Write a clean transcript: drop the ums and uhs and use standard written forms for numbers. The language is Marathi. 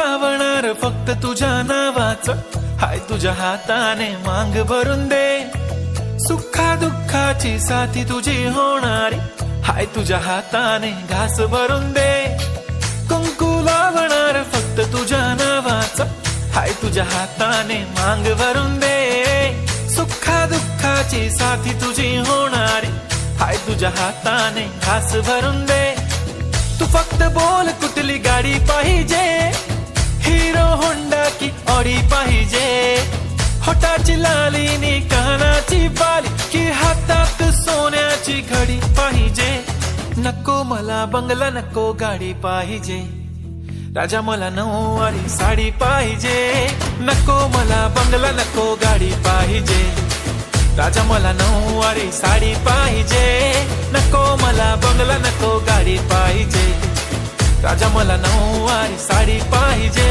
लावणार फक्त तुझ्या नावाचं, हाय तुझ्या हाताने मांग भरून दे. सुखा दुःखाची साथी तुझी होणारी, हाय तुझ्या हाताने घास भरून दे. कुंकू लावणार फक्त तुझ्या नावाचं, हाय तुझ्या हाताने मांग भरून दे. सुखा दुःखाची साथी तुझी होणारी, हाय तुझ्या हाताने घास भरून दे. तू फक्त बोल कुठली गाडी पाहिजे, हिरो होंडा की ऑडी पाहिजे. होटाची लाली नी कानाची बाली, की हातात सोन्याची घडी पाहिजे. नको मला बंगला, नको गाडी पाहिजे. राजा मला नऊवारी साडी पाहिजे. नको मला बंगला, नको गाडी पाहिजे. राजा मला नऊवारी साडी पाहिजे. नको मला बंगला, नको गाडी पाहिजे. राजा मला नऊवारी साडी पाहिजे.